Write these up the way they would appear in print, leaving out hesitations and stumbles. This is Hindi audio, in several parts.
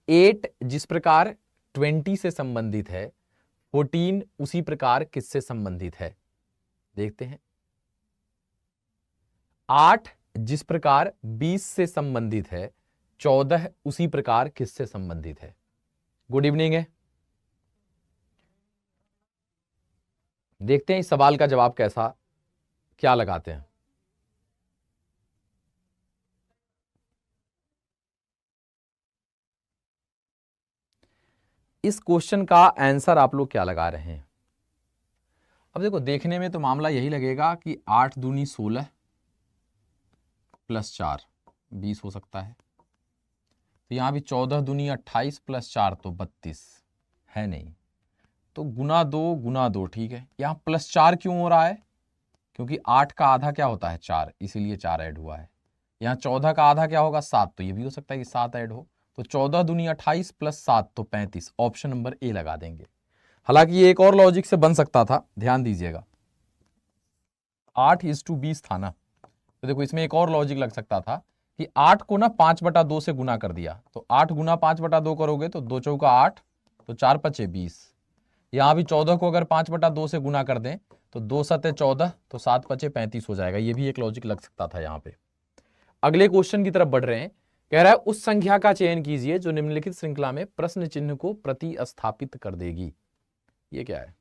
8 जिस प्रकार 20 से संबंधित है, 14 उसी प्रकार किससे संबंधित है? देखते हैं। 8 जिस प्रकार 20 से संबंधित है, 14 उसी प्रकार किससे संबंधित है? गुड इवनिंग है। देखते हैं इस सवाल का जवाब कैसा, क्या लगाते हैं। इस क्वेश्चन का आंसर आप लोग क्या लगा रहे हैं? अब देखो, देखने में तो मामला यही लगेगा कि 8 दूनी 16 प्लस 4 20 हो सकता है। तो यहां भी 14 दूनी 28 प्लस 4 तो 32 है नहीं, तो गुना 2 ठीक है। यहां प्लस 4 क्यों हो रहा है? क्योंकि 8 का आधा क्या होता है? 4, इसीलिए 4 ऐड हुआ है। यहाँ 14 का आधा क्या होगा? 7, तो ये भी हो सकता है कि 7 ऐड हो। तो 14 दूनी 28 प्लस 7 तो 35। ऑप्शन नंबर ए लगा देंगे। हालांकि ये एक और लॉजिक से बन सकता था, ध्यान दीजिएगा। 8:20 था ना, तो देखो इसमें एक और लॉजिक लग सकता था कि 8 को ना 5/2 से गुना कर दिया, तो 8 गुना 5/2 करोगे तो 2 चौका 8, तो 4 पचे 20। यहां भी 14 को अगर 5/2 से गुना कर दें तो 2 सते 14, तो 7 पचे 35 हो जाएगा। ये भी एक लॉजिक लग सकता था यहां पे। अगले क्वेश्चन की तरफ बढ़ रहे हैं। कह रहा है उस संख्या का चयन कीजिए जो निम्नलिखित श्रृंखला में प्रश्न चिन्ह को प्रतिस्थापित कर देगी। ये क्या है?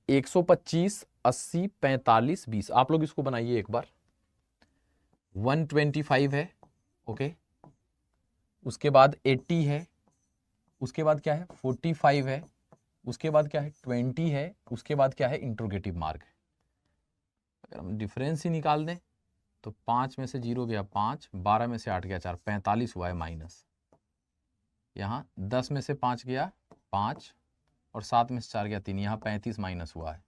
125, 80, 45, 20। आप लोग इसको बनाइए एक बार। 125 है, ओके। उसके बाद 80 है, उसके बाद क्या है? 45 है, उसके बाद क्या है? 20 है, उसके बाद क्या है? इंट्रोगेटिव मार्क है। अगर हम डिफरेंस ही निकाल दें तो 5 में से 0 गया 5, 12 में से 8 गया 4, 45 हुआ है माइनस। यहाँ 10 में से 5 गया 5, और 7 में से 4 गया 3, यहाँ 35 माइनस हुआ है।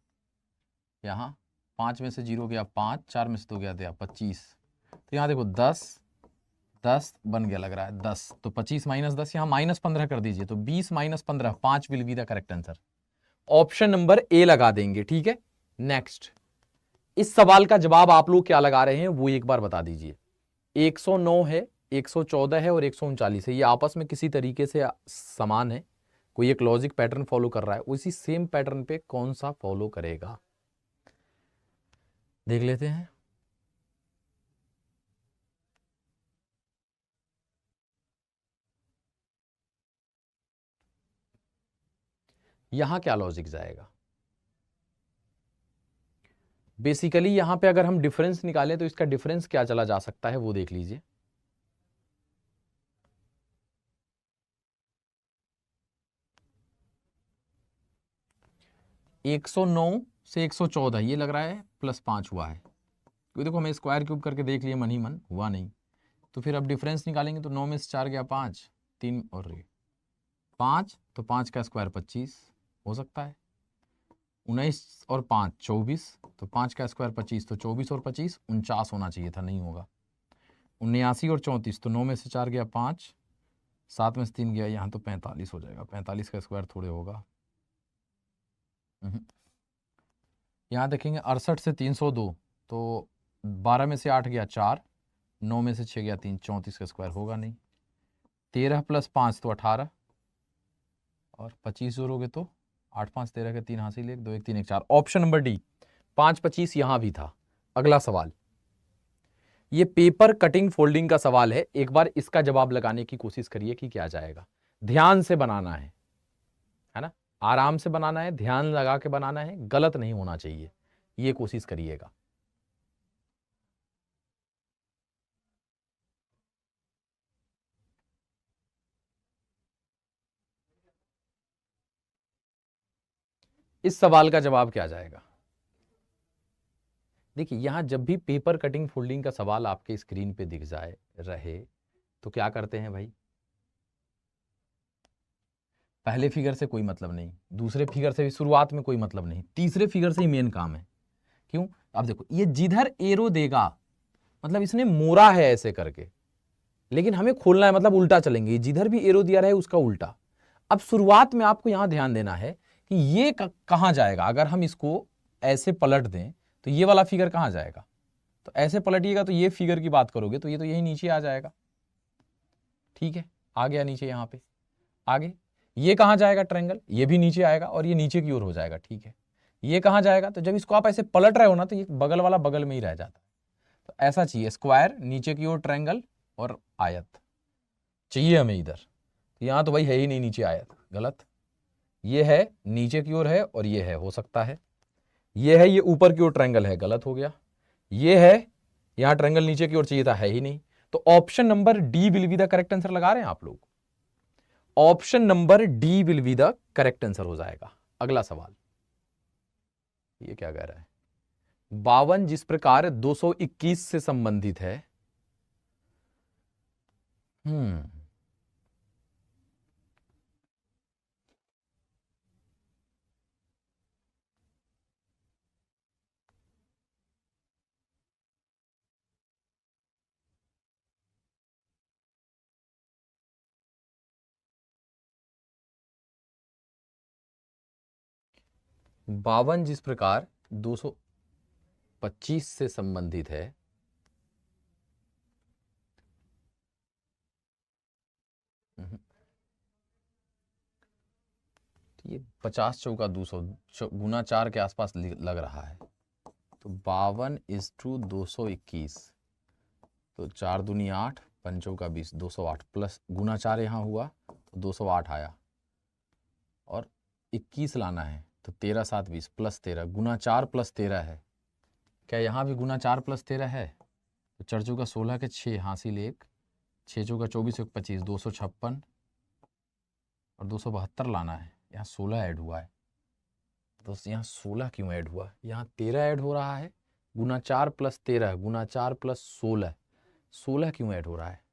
यहाँ 5 में से 0 गया 5, 4 में से 2 गया 25। तो यहाँ देखो 10 बन गया, लग रहा है 10, तो 25 माइनस 10, यहाँ -15 कर दीजिए, तो 20 minus 15, 5 will be the correct answer. Option number ए लगा देंगे, ठीक है। नेक्स्ट, इस सवाल का जवाब आप लोग क्या लगा रहे हैं वो एक बार बता दीजिए। 109 है, 114 है और 139 है, ये आपस में किसी तरीके से समान है। कोई एक लॉजिक पैटर्न फॉलो कर रहा है, उसी सेम पैटर्न पे कौन सा फॉलो करेगा, देख लेते हैं। यहां क्या लॉजिक जाएगा? बेसिकली यहां पे अगर हम डिफरेंस निकालें तो इसका डिफरेंस क्या चला जा सकता है वो देख लीजिए। (109) से 114 ये लग रहा है +5 हुआ है, क्योंकि देखो मैं स्क्वायर क्यूब करके देख लिया, मन ही मन हुआ नहीं। तो फिर अब डिफरेंस निकालेंगे तो 9 में से 4 गया 5, 3 और 5, तो 5 का स्क्वायर 25 हो सकता है। 19 और 5 24, तो 5 का स्क्वायर 25, तो 24 और 25 49 होना चाहिए था, नहीं होगा। 79 और 34, तो 9 में से 4 गया 5, 7 में से 3 गया, यहाँ तो 45 हो जाएगा। 45 का स्क्वायर थोड़े होगा। यहाँ देखेंगे 68 से 302, तो 12 में से 8 गया 4, 9 में से 6 गया 3, 34 का स्क्वायर होगा नहीं। 13 + 5 तो 18, और 25 जोड़ोगे तो 8 5 13 के 3 हासिल 1 2 1 3 1 4। ऑप्शन नंबर डी 5 25 यहां भी था। अगला सवाल, ये पेपर कटिंग फोल्डिंग का सवाल है। एक बार इसका जवाब लगाने की कोशिश करिए कि क्या जाएगा। ध्यान से बनाना है ना, आराम से बनाना है, ध्यान लगा के बनाना है, गलत नहीं होना चाहिए, ये कोशिश करिएगा। इस सवाल का जवाब क्या जाएगा? देखिए, यहां जब भी पेपर कटिंग फोल्डिंग का सवाल आपके स्क्रीन पे दिख जाए रहे तो क्या करते हैं भाई? पहले फिगर से कोई मतलब नहीं, दूसरे फिगर से भी शुरुआत में कोई मतलब नहीं, तीसरे फिगर से ही मेन काम है। क्यों? अब देखो, ये जिधर एरो देगा मतलब इसने मोड़ा है ऐसे करके, लेकिन हमें खोलना है, मतलब उल्टा चलेंगे, जिधर भी एरो दिया रहे उसका उल्टा। अब शुरुआत में आपको यहां ध्यान देना है कि ये कहां जाएगा। अगर हम इसको ऐसे पलट दें तो ये वाला फिगर कहां जाएगा? तो ऐसे पलटिएगा तो ये फिगर की बात करोगे तो ये तो यही नीचे आ जाएगा, ठीक है। आ गया नीचे यहाँ पे। आगे ये कहाँ जाएगा ट्रायंगल, ये भी नीचे आएगा और ये नीचे की ओर हो जाएगा, ठीक है। ये कहाँ जाएगा, तो जब इसको आप ऐसे पलट रहे हो ना तो ये बगल वाला बगल में ही रह जाता है। तो ऐसा चाहिए, स्क्वायर, नीचे की ओर ट्रायंगल और आयत चाहिए हमें इधर। यहाँ तो भाई है ही नहीं नीचे आयत, गलत। ये है नीचे की ओर है और ये है, हो सकता है। ये है, ये ऊपर की ओर ट्रायंगल है, गलत हो गया। ये है, यहाँ ट्रायंगल नीचे की ओर चाहिए था, है ही नहीं। तो option number D will be the correct answer लगा रहे हैं आप लोग। Option number D will be the correct answer हो जाएगा। अगला सवाल, ये क्या कह रहा है, 52 जिस प्रकार 221 से संबंधित है। 52 जिस प्रकार 225 से संबंधित है। ये 50 चौका 200 गुना 4 के आसपास लग रहा है। तो 52:221, तो 4 दूनी 8, 5 चौका 20, 208 प्लस गुना 4 यहाँ हुआ तो 208 आया और 21 लाना है तो 13 7 20 प्लस 13 गुना 4 प्लस 13 है। क्या यहाँ भी गुना 4 प्लस 13 है? तो 4 चौका 16 के 6 हासिल 1, 6 चौका 24 1 25, 256 और 272 लाना है। यहाँ 16 ऐड हुआ है, तो यहाँ 16 क्यों ऐड हुआ? यहाँ 13 ऐड हो रहा है, गुना 4 प्लस 13 गुना 4 प्लस 16, 16 क्यों ऐड हो रहा है?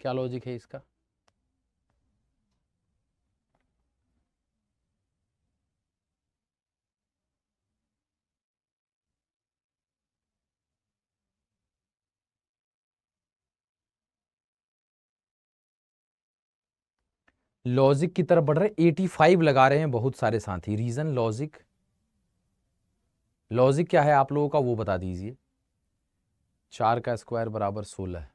क्या लॉजिक है इसका? लॉजिक की तरफ बढ़ रहे, 85 लगा रहे हैं बहुत सारे साथी। रीजन लॉजिक, लॉजिक क्या है आप लोगों का वो बता दीजिए। 4 का स्क्वायर बराबर 16।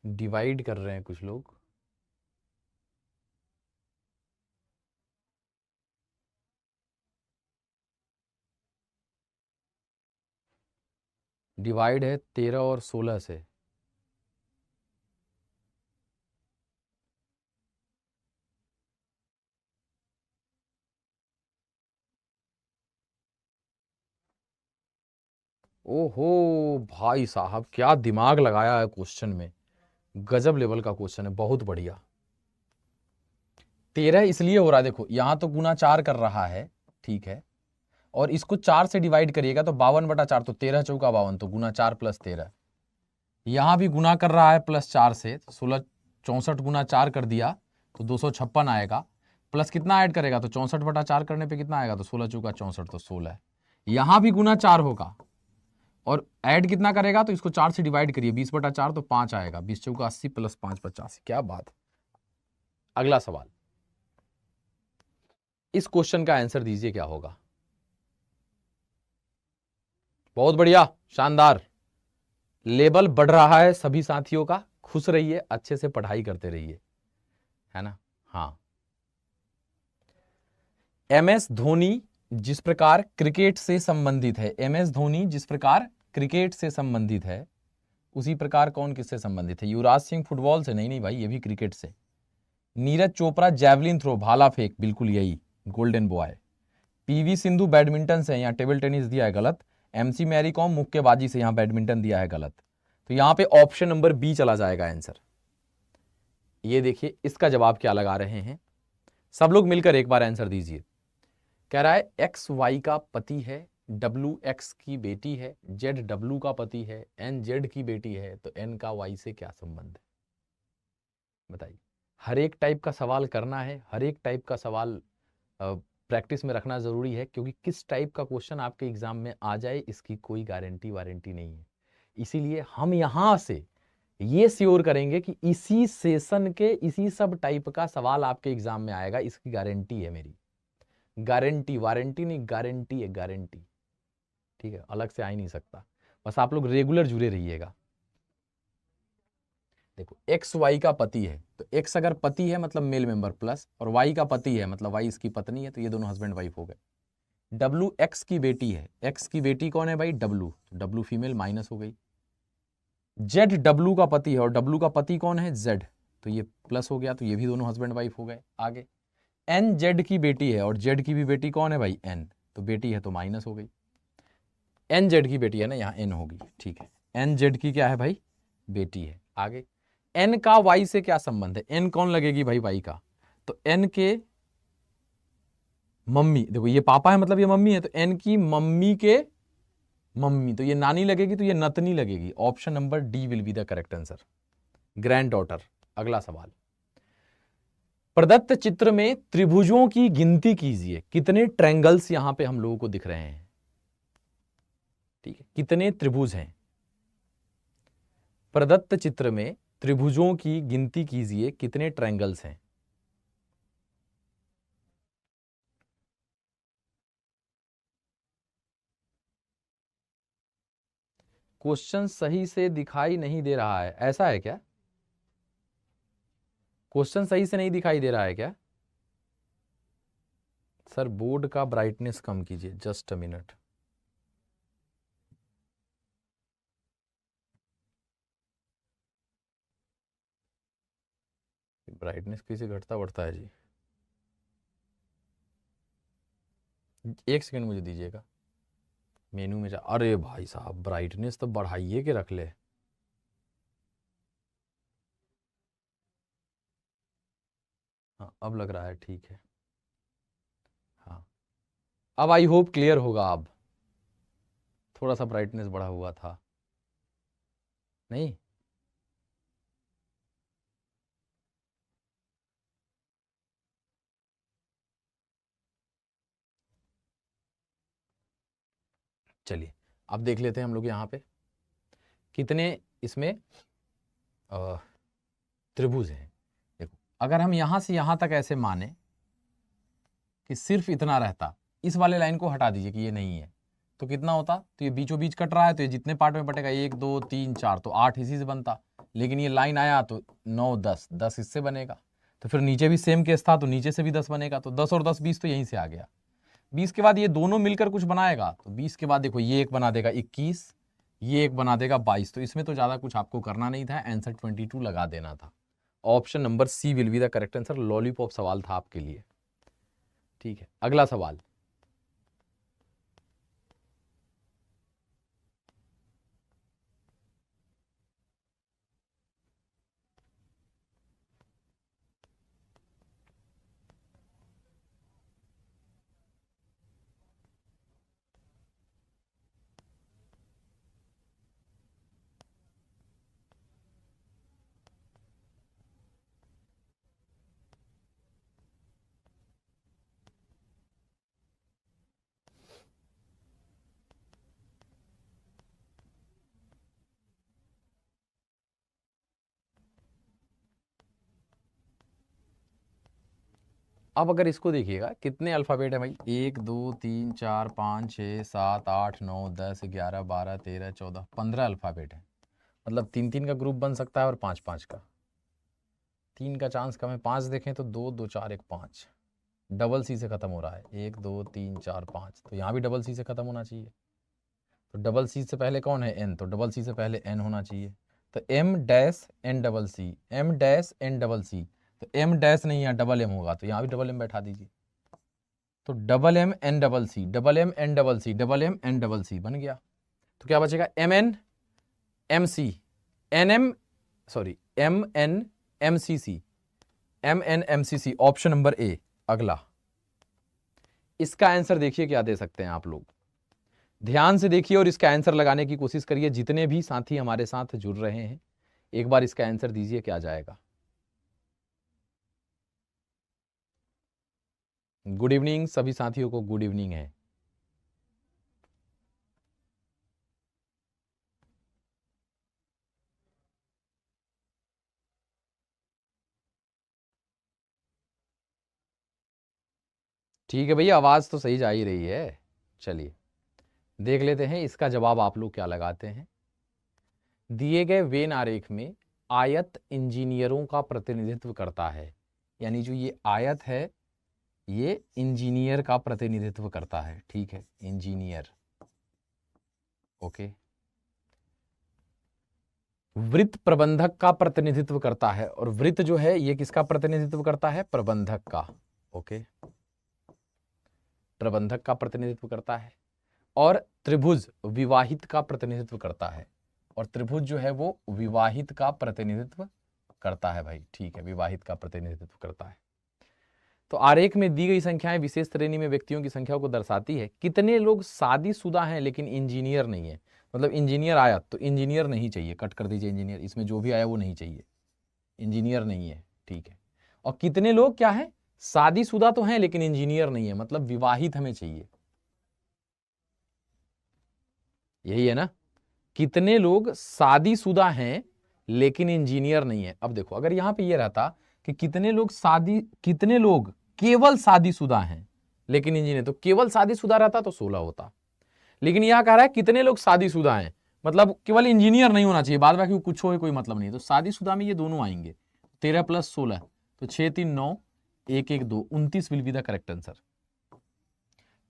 डिवाइड कर रहे हैं कुछ लोग। डिवाइड है 13 और 16 से। ओहो भाई साहब, क्या दिमाग लगाया है क्वेश्चन में, गजब लेवल का क्वेश्चन है, बहुत बढ़िया। 13 इसलिए हो रहा है, देखो यहां तो गुना 4 कर रहा है, ठीक है, और इसको 4 से डिवाइड करिएगा तो 52/4, तो 13 चौका 52, तो गुना 4 प्लस 13। यहां भी गुना कर रहा है प्लस 4 से, 16 64 गुना 4 कर दिया तो 256 आएगा, प्लस कितना ऐड करेगा तो 64/4 करने पे कितना आएगा, तो 16 चौका 64, तो 16। यहां भी गुना 4 होगा और ऐड कितना करेगा, तो इसको 4 से डिवाइड करिए, 20/4 तो 5 आएगा, 20 चौका 80 प्लस 5 85। क्या बात। अगला सवाल, इस क्वेश्चन का आंसर दीजिए क्या होगा। बहुत बढ़िया, शानदार, लेवल बढ़ रहा है सभी साथियों का। खुश रहिए, अच्छे से पढ़ाई करते रहिए, है ना। हाँ, एमएस धोनी जिस प्रकार क्रिकेट से संबंधित है, एमएस धोनी जिस प्रकार क्रिकेट से संबंधित है, उसी प्रकार कौन किससे संबंधित है? युवराज सिंह फुटबॉल से, नहीं नहीं भाई, ये भी क्रिकेट से। नीरज चोपड़ा जैवलिन थ्रो, भाला फेंक, बिल्कुल यही, golden boy. PV Sindhu badminton से, यहाँ टेबल टेनिस दिया है, गलत। एमसी मैरी कॉम मुक्केबाजी से, यहाँ बैडमिंटन दिया है, गलत। तो यहाँ पे ऑप्शन नंबर बी चला जाएगा आंसर। ये देखिए इसका जवाब क्या लगा रहे हैं, सब लोग मिलकर एक बार आंसर दीजिए। कह रहा है एक्स वाई का पति है, डब्ल्यू एक्स की बेटी है, जेड डब्ल्यू का पति है, एन जेड की बेटी है, तो एन का वाई से क्या संबंध है? बताइए। हर एक टाइप का सवाल करना है, हर एक टाइप का सवाल प्रैक्टिस में रखना जरूरी है, क्योंकि किस टाइप का क्वेश्चन आपके एग्जाम में आ जाए इसकी कोई गारंटी वारंटी नहीं है। इसीलिए हम यहां से ये श्योर करेंगे कि इसी सेशन के इसी सब टाइप का सवाल आपके एग्जाम में आएगा, इसकी गारंटी है मेरी। गारंटी, वारंटी नहीं, गारंटी है, गारंटी। ठीक है, अलग से आ ही नहीं सकता, बस आप लोग रेगुलर जुड़े रहिएगा। देखो एक्स वाई का पति है, तो एक्स अगर पति है मतलब मेल मेंबर प्लस, और वाई का पति है मतलब वाई इसकी पत्नी है, तो ये दोनों हस्बैंड वाइफ हो गए। डब्लू एक्स की बेटी है, एक्स की बेटी कौन है भाई, डब्लू, तो डब्लू फीमेल माइनस हो गई। जेड डब्लू का पति है और डब्लू का पति कौन है, जेड, तो ये प्लस हो गया, तो ये भी दोनों हस्बैंड वाइफ हो गए। आगे एन जेड की बेटी है और जेड की भी बेटी कौन है भाई, एन, तो बेटी है तो माइनस हो गई। एन जेड की बेटी है ना, यहाँ एन होगी, ठीक है, एन जेड की क्या है भाई, बेटी है। आगे एन का वाई से क्या संबंध है, एन कौन लगेगी भाई वाई का, तो एन के मम्मी, देखो ये पापा है मतलब ये मम्मी है, तो एन की मम्मी के मम्मी, तो ये नानी लगेगी, तो ये नतनी लगेगी। Option number D will be the correct answer, grand daughter. अगला सवाल, प्रदत्त चित्र में त्रिभुजों की गिनती कीजिए, कितने ट्रायंगल्स यहां पे हम लोगों को दिख रहे हैं। ठीक है, कितने त्रिभुज हैं, प्रदत्त चित्र में त्रिभुजों की गिनती कीजिए, कितने ट्रायंगल्स हैं। क्वेश्चन सही से दिखाई नहीं दे रहा है, ऐसा है क्या, क्वेश्चन सही से नहीं दिखाई दे रहा है क्या। सर बोर्ड का ब्राइटनेस कम कीजिए, जस्ट अ मिनट। ब्राइटनेस कैसे घटता बढ़ता है जी, एक सेकंड मुझे दीजिएगा। मेनू में जा, अरे भाई साहब ब्राइटनेस तो बढ़ाइए के रख ले। हाँ अब लग रहा है ठीक है। हाँ अब आई होप क्लियर होगा। अब थोड़ा सा ब्राइटनेस बढ़ा हुआ था नहीं। चलिए अब देख लेते हैं हम लोग यहाँ पे कितने इसमें त्रिभुज हैं। देखो अगर हम यहां से यहां तक ऐसे माने कि सिर्फ इतना रहता, इस वाले लाइन को हटा दीजिए कि ये नहीं है, तो कितना होता, तो ये बीचों बीच कट रहा है, तो ये जितने पार्ट में बटेगा 1 2 3 4, तो 8 इसी से बनता। लेकिन ये लाइन आया तो 9 10, 10 इससे बनेगा, तो फिर नीचे भी सेम केस था, तो नीचे से भी 10 बनेगा, तो 10 और 10 20, तो यहीं से आ गया। 20 के बाद ये दोनों मिलकर कुछ बनाएगा, तो 20 के बाद देखो ये एक बना देगा 21, ये एक बना देगा 22, तो इसमें तो ज्यादा कुछ आपको करना नहीं था, आंसर 22 लगा देना था। Option number C will be the correct answer. Lollipop सवाल था आपके लिए। ठीक है, अगला सवाल, अब अगर इसको देखिएगा कितने अल्फाबेट है भाई, 1 2 3 4 5 6 7 8 9 10 11 12 13 14 15 अल्फाबेट है। मतलब 3 3 का ग्रुप बन सकता है और 5 5 का। 3 का चांस कम है, 5 देखें तो 2 2 4 1 5, डबल सी से खत्म हो रहा है, 1 2 3 4 5, तो यहाँ भी डबल सी से खत्म होना चाहिए। तो डबल सी से पहले कौन है, एन, तो डबल सी से पहले एन होना चाहिए। तो M dash N double C, M dash N double C, तो एम डैश नहीं यहाँ डबल एम होगा, तो यहाँ भी डबल एम बैठा दीजिए। तो double M N double C, double M N double C, double M N double C बन गया। तो क्या बचेगा, M N M C, N M, sorry M N M C C, M N M C C, option number A. अगला इसका आंसर देखिए क्या दे सकते हैं आप लोग, ध्यान से देखिए और इसका आंसर लगाने की कोशिश करिए। जितने भी साथी हमारे साथ जुड़ रहे हैं एक बार इसका आंसर दीजिए क्या जाएगा। गुड इवनिंग सभी साथियों को, गुड इवनिंग है। ठीक है भैया, आवाज तो सही जा ही रही है। चलिए देख लेते हैं इसका जवाब आप लोग क्या लगाते हैं। दिए गए वेन आरेख में आयत इंजीनियरों का प्रतिनिधित्व करता है, यानी जो ये आयत है ये इंजीनियर का प्रतिनिधित्व करता है। ठीक है, इंजीनियर। ओके। वृत्त प्रबंधक का प्रतिनिधित्व करता है, और वृत्त जो है ये किसका प्रतिनिधित्व करता है? प्रबंधक का। ओके, प्रबंधक का प्रतिनिधित्व करता है। और त्रिभुज विवाहित का प्रतिनिधित्व करता है, और त्रिभुज जो है वो विवाहित का प्रतिनिधित्व करता है भाई। ठीक है, विवाहित का प्रतिनिधित्व करता है। तो आरेख में दी गई संख्याएं विशेष श्रेणी में व्यक्तियों की संख्या को दर्शाती है। कितने लोग शादीशुदा हैं लेकिन इंजीनियर नहीं है? मतलब इंजीनियर आया तो इंजीनियर नहीं चाहिए, कट कर दीजिए इंजीनियर, इसमें जो भी आया वो नहीं चाहिए, इंजीनियर नहीं है। ठीक है, और कितने लोग क्या है? शादीशुदा तो हैं लेकिन इंजीनियर नहीं है, मतलब विवाहित हमें चाहिए। यही है ना, कितने लोग शादीशुदा हैं लेकिन इंजीनियर नहीं है। अब देखो अगर यहां पे ये रहता कि कितने लोग केवल शादीशुदा हैं लेकिन इंजीनियर, तो केवल शादीशुदा रहता तो 16 होता। लेकिन यह कह रहा है कितने लोग शादीशुदा हैं, मतलब केवल इंजीनियर नहीं होना चाहिए, बाद बाकी कुछ हो कोई मतलब नहीं। तो शादीशुदा में ये दोनों आएंगे, 13 + 16 तो 6 3 9 1 1 2 29 will be the correct answer.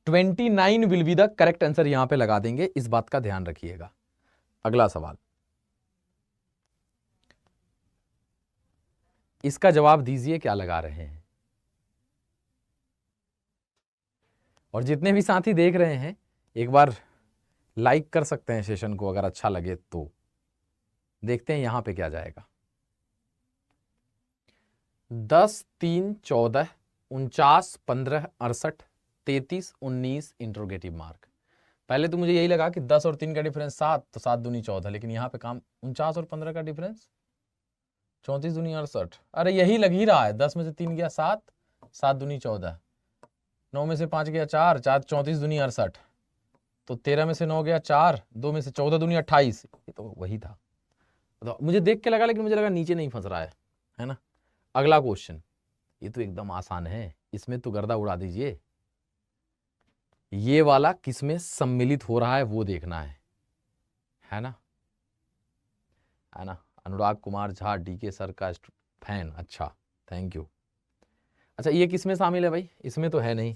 29 will be the correct answer यहां पे लगा देंगे, इस बात का ध्यान रखिएगा। अगला सवाल, इसका जवाब दीजिए क्या लगा रहे हैं। और जितने भी साथी देख रहे हैं एक बार लाइक कर सकते हैं सेशन को अगर अच्छा लगे तो। देखते हैं यहां पे क्या जाएगा। 10 3 14 49 15 68 33 19 इंट्रोगेटिव मार्क। पहले तो मुझे यही लगा कि 10 और 3 का डिफरेंस 7, तो 7 दूनी 14, लेकिन यहाँ पे काम 49 और 15 का डिफरेंस 34 दूनी 68। अरे यही लग ही रहा है, 10 में से 3 गया 7, 7 दूनी 14, 9 में से 5 गया 4, 4 34 दूनी 68, तो 13 में से 9 गया 4, 2 में से 14 दूनी 28। ये तो वही था, तो मुझे देख के लगा, लेकिन मुझे लगा नीचे नहीं फंस रहा है ना। अगला क्वेश्चन, ये तो एकदम आसान है, इसमें तो गर्दा उड़ा दीजिए। ये वाला किसमें सम्मिलित हो रहा है वो देखना है ना। अनुराग कुमार झा डीके सर का फैन, अच्छा थैंक यू। अच्छा ये किसमें शामिल है भाई? इसमें तो है नहीं,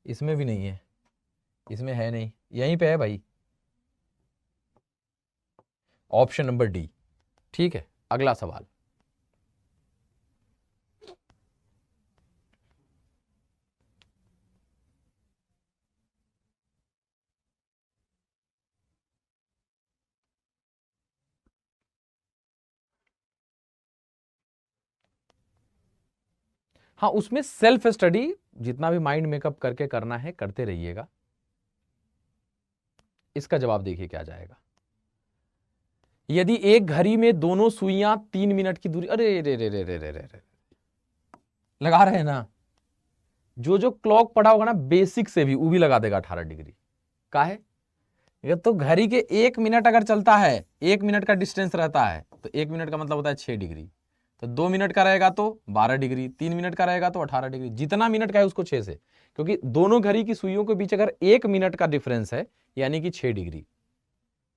इसमें भी नहीं है, इसमें है नहीं, यहीं पे है भाई, ऑप्शन नंबर डी। ठीक है, अगला सवाल, हाँ उसमें सेल्फ स्टडी जितना भी माइंड मेकअप करके करना है करते रहिएगा। इसका जवाब देखिए क्या जाएगा। यदि एक घड़ी में दोनों सुइयां 3 मिनट की दूरी, अरे रे रे रे रे रे रे, लगा रहे हैं ना, जो क्लॉक पढ़ा होगा ना बेसिक से भी वो भी लगा देगा 18 डिग्री का है। ये तो घड़ी के 1 मिनट अगर चलता है, 1 मिनट का डिस्टेंस रहता है, तो 1 मिनट का मतलब होता है 6 डिग्री, तो 2 मिनट का रहेगा तो 12 डिग्री, 3 मिनट का रहेगा तो 18 डिग्री, जितना मिनट का है उसको 6 से, क्योंकि दोनों घड़ी की सुइयों के बीच अगर 1 मिनट का डिफरेंस है यानी कि 6 degree,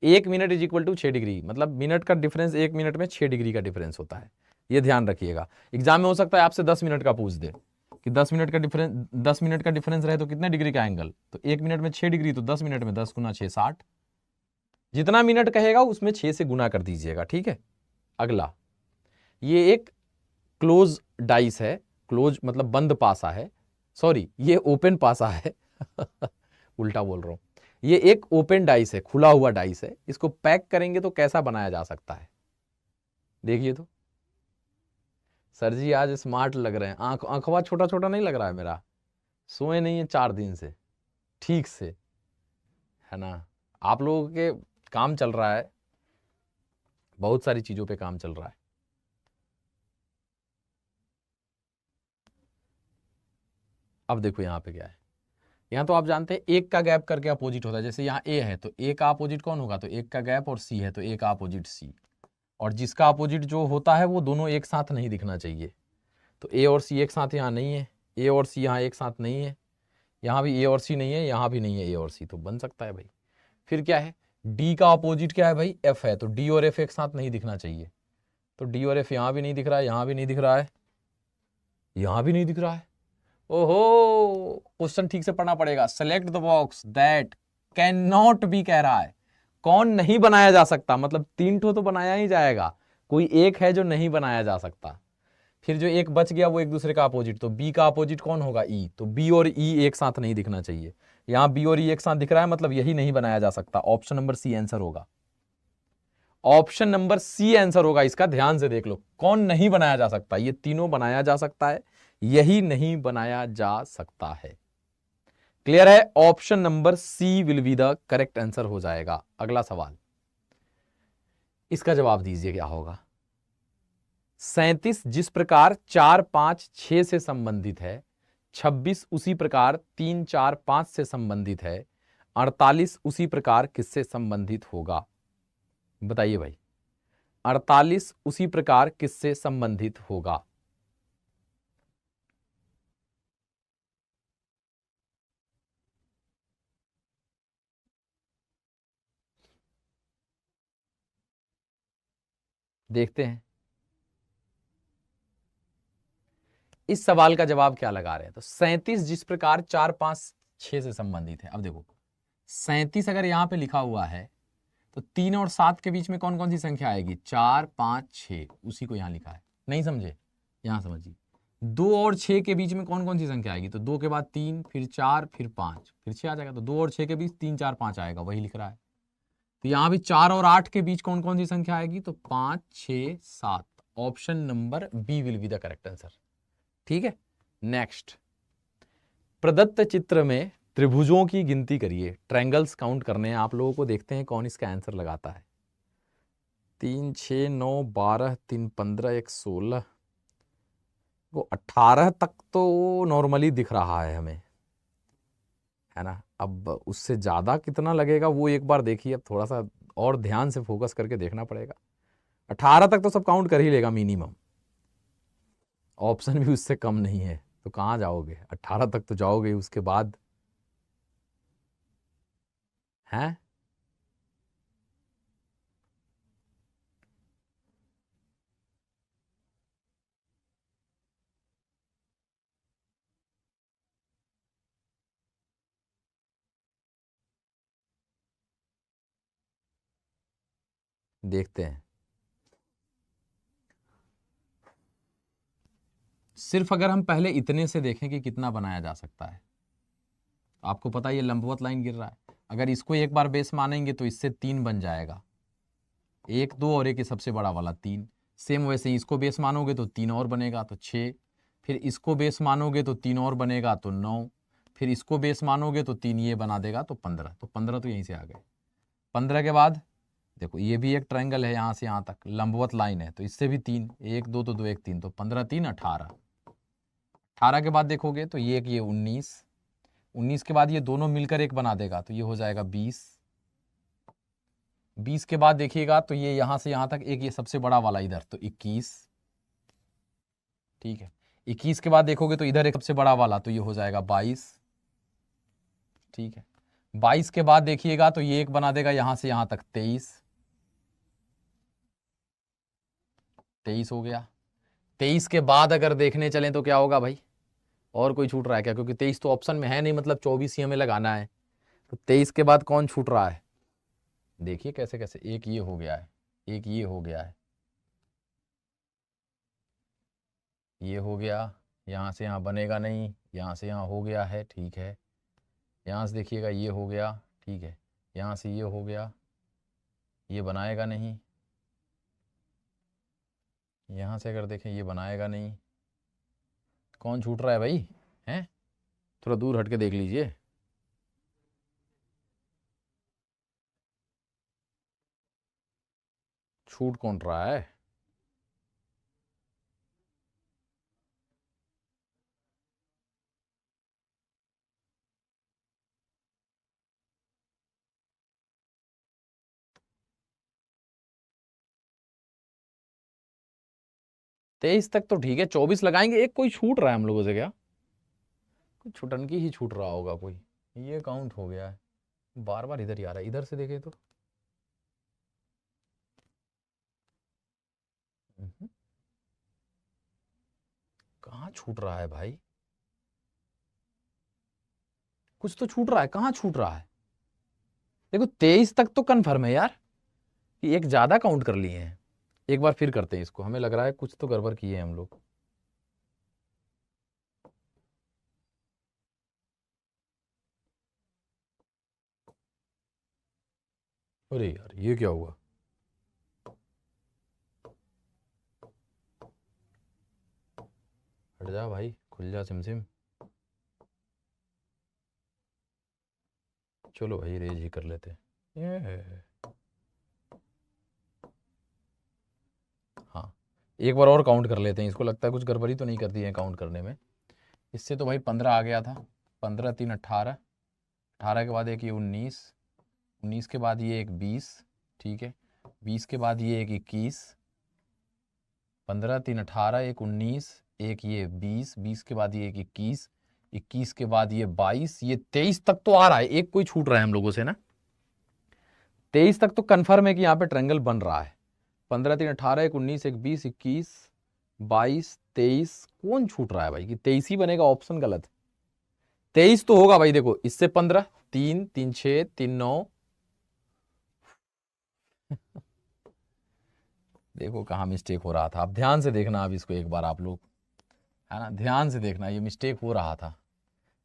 1 minute is equal to 6 degree, मतलब मिनट का डिफरेंस 1 मिनट में 6 डिग्री का डिफरेंस होता है। ये ध्यान रखिएगा, एग्जाम में हो सकता है आपसे 10 मिनट का पूछ दे कि 10 मिनट का डिफरेंस रहे तो कितने डिग्री का एंगल, तो 1 मिनट में 6 डिग्री, तो 10 मिनट में 10 गुना 6 60, जितना मिनट कहेगा उसमें 6 से गुना कर दीजिएगा। ठीक है, अगला, ये एक क्लोज डाइस है, क्लोज मतलब बंद पासा है, सॉरी ये ओपन पासा है उल्टा बोल रहा हूं, ये एक ओपन डाइस है, खुला हुआ डाइस है, इसको पैक करेंगे तो कैसा बनाया जा सकता है? देखिए तो सर जी आज स्मार्ट लग रहे हैं, आंखवा छोटा छोटा नहीं लग रहा है मेरा, सोए नहीं है 4 दिन से ठीक से, है ना। आप लोगों के काम चल रहा है, बहुत सारी चीजों पे काम चल रहा है। अब देखो यहां पे क्या है, यहां तो आप जानते हैं एक का गैप करके अपोजिट होता है, जैसे यहाँ ए है तो ए का अपोजिट कौन होगा, तो एक का गैप, और सी है तो ए का अपोजिट सी, और जिसका अपोजिट जो होता है वो दोनों एक साथ नहीं दिखना चाहिए, तो ए और सी एक साथ यहाँ नहीं है, ए और सी यहाँ एक साथ नहीं है, यहाँ भी ए और सी नहीं है, यहाँ भी नहीं है ए और सी, तो बन सकता है भाई। फिर क्या है, डी का अपोजिट क्या है भाई, एफ है, तो डी और एफ एक साथ नहीं दिखना चाहिए, तो डी और एफ यहाँ भी नहीं दिख रहा है, यहाँ भी नहीं दिख रहा है, यहाँ भी नहीं दिख रहा है। ओहो, क्वेश्चन ठीक से पढ़ना पड़ेगा। Select the box that can not be कह रहा है, कौन नहीं बनाया जा सकता, मतलब 3 ठो तो बनाया ही जाएगा, कोई एक है जो नहीं बनाया जा सकता। फिर जो एक बच गया वो एक दूसरे का अपोजिट, तो बी का अपोजिट कौन होगा, ई, तो बी और ई एक साथ नहीं दिखना चाहिए। यहां बी और ई एक साथ दिख रहा है, मतलब यही नहीं बनाया जा सकता। ऑप्शन नंबर सी आंसर होगा, ऑप्शन नंबर सी आंसर होगा इसका। ध्यान से देख लो, कौन नहीं बनाया जा सकता, ये तीनों बनाया जा सकता है, यही नहीं बनाया जा सकता है। क्लियर है, option number C will be the correct answer हो जाएगा। अगला सवाल, इसका जवाब दीजिए क्या होगा। 37 जिस प्रकार 4 5 6 से संबंधित है, 26 उसी प्रकार 3 4 5 से संबंधित है, 48 उसी प्रकार किससे संबंधित होगा, बताइए भाई। 48 उसी प्रकार किससे संबंधित होगा। देखते हैं इस सवाल का जवाब क्या लगा रहे हैं। तो 37 जिस प्रकार 4 5 6 से संबंधित है। अब देखो 37 अगर यहां पे लिखा हुआ है तो 3 और 7 के बीच में कौन कौन सी संख्या आएगी, 4 5 6, उसी को यहां लिखा है। नहीं समझे, यहां समझिए। 2 और 6 के बीच में कौन कौन सी संख्या आएगी, तो 2 के बाद 3, फिर 4, फिर 5, फिर 6 आ जाएगा, तो 2 और 6 के बीच 3 4 5 आएगा, वही लिख रहा है। तो यहां भी 4 और 8 के बीच कौन कौन सी संख्या आएगी, तो 5 6 7। Option number B will be the correct answer. ठीक है, नेक्स्ट। प्रदत्त चित्र में त्रिभुजों की गिनती करिए, ट्रायंगल्स काउंट करने हैं आप लोगों को, देखते हैं कौन इसका आंसर लगाता है। 3 6 9 12 3 15 1 16, वो 18 तक तो नॉर्मली दिख रहा है हमें, है ना। अब उससे ज्यादा कितना लगेगा वो एक बार देखिए, अब थोड़ा सा और ध्यान से फोकस करके देखना पड़ेगा। 18 तक तो सब काउंट कर ही लेगा मिनिमम, ऑप्शन भी उससे कम नहीं है, तो कहाँ जाओगे, 18 तक तो जाओगे, उसके बाद हैं। देखते हैं, सिर्फ अगर हम पहले इतने से देखें कि कितना बनाया जा सकता है। आपको पता है ये लंबवत लाइन गिर रहा है, अगर इसको एक बार बेस मानेंगे तो इससे 3 बन जाएगा, 1 2 और एक ये सबसे बड़ा वाला 3। सेम वैसे ही इसको बेस मानोगे तो 3 और बनेगा तो 6, फिर इसको बेस मानोगे तो 3 और बनेगा तो 9, फिर इसको बेस मानोगे तो 3 ये बना देगा तो 15, तो 15 तो यहीं से आ गए। 15 के बाद देखो ये भी एक ट्रायंगल है, यहाँ से यहाँ तक लंबवत लाइन है, तो इससे भी 3, 1 2 तो 2 1 3, तो 15 3 18। 18 के बाद देखोगे तो ये एक ये 19, 19 के बाद ये दोनों मिलकर एक बना देगा, तो ये हो जाएगा 20। 20 के बाद देखिएगा तो ये यहां से यहां तक एक ये सबसे बड़ा वाला इधर, तो 21। ठीक है, 21 के बाद देखोगे तो इधर एक सबसे बड़ा वाला, तो ये हो जाएगा 22। ठीक है, 22 के बाद देखिएगा तो ये एक बना देगा यहां से यहां तक 23। 23 हो गया। 23 के बाद अगर देखने चलें तो क्या होगा भाई, और कोई छूट रहा है क्या, क्योंकि 23 तो ऑप्शन में है नहीं, मतलब 24 ही हमें लगाना है। तो 23 के बाद कौन छूट रहा है, देखिए कैसे कैसे, एक ये हो गया है, एक ये हो गया है, ये हो गया, यहाँ से यहाँ बनेगा नहीं, यहाँ से यहाँ हो गया है, ठीक है। यहाँ से देखिएगा ये हो गया, ठीक है, यहाँ से ये हो गया, ये बनाएगा नहीं, यहाँ से अगर देखें ये बनाएगा नहीं, कौन छूट रहा है भाई, हैं, थोड़ा दूर हट के देख लीजिए। छूट कौन रहा है, तेईस तक तो ठीक है, 24 लगाएंगे, एक कोई छूट रहा है हम लोगों से क्या, कुछ छुटनकी ही छूट रहा होगा कोई। ये काउंट हो गया है, बार बार इधर ही आ रहा है, इधर से देखे तो कहाँ छूट रहा है भाई, कुछ तो छूट रहा है, कहाँ छूट रहा है। देखो 23 तक तो कन्फर्म है यार कि एक ज्यादा काउंट कर लिए हैं। एक बार फिर करते हैं इसको, हमें लग रहा है कुछ तो गड़बड़ किए हैं हम लोग। अरे यार ये क्या हुआ, हट जा भाई, खुल जा सिमसिम। चलो भाई रेज ही कर लेते ये। हाँ एक बार और काउंट कर लेते हैं इसको, लगता है कुछ गड़बड़ी तो नहीं कर दी है काउंट करने में। इससे तो भाई 15 आ गया था, 15 3 18, 18 के बाद एक ये 19, 19 के बाद ये एक 20, ठीक है, 20 के बाद ये एक 21, 15 3 18 एक 19, एक ये 20, 20 के बाद ये एक 21, 21 के बाद ये 22, ये 23 तक तो आ रहा है, एक कोई छूट रहा है हम लोगों से ना। 23 तक तो कन्फर्म है कि यहाँ पे ट्रायंगल बन रहा है। 15 3 18 एक 19 एक 20 21 22 23, कौन छूट रहा है भाई कि 23 ही बनेगा, ऑप्शन गलत है। 23 तो होगा भाई, देखो इससे 15, 3 3 6 3 9, देखो कहाँ मिस्टेक हो रहा था, आप ध्यान से देखना अब इसको एक बार आप लोग, है ना, ध्यान से देखना, ये मिस्टेक हो रहा था।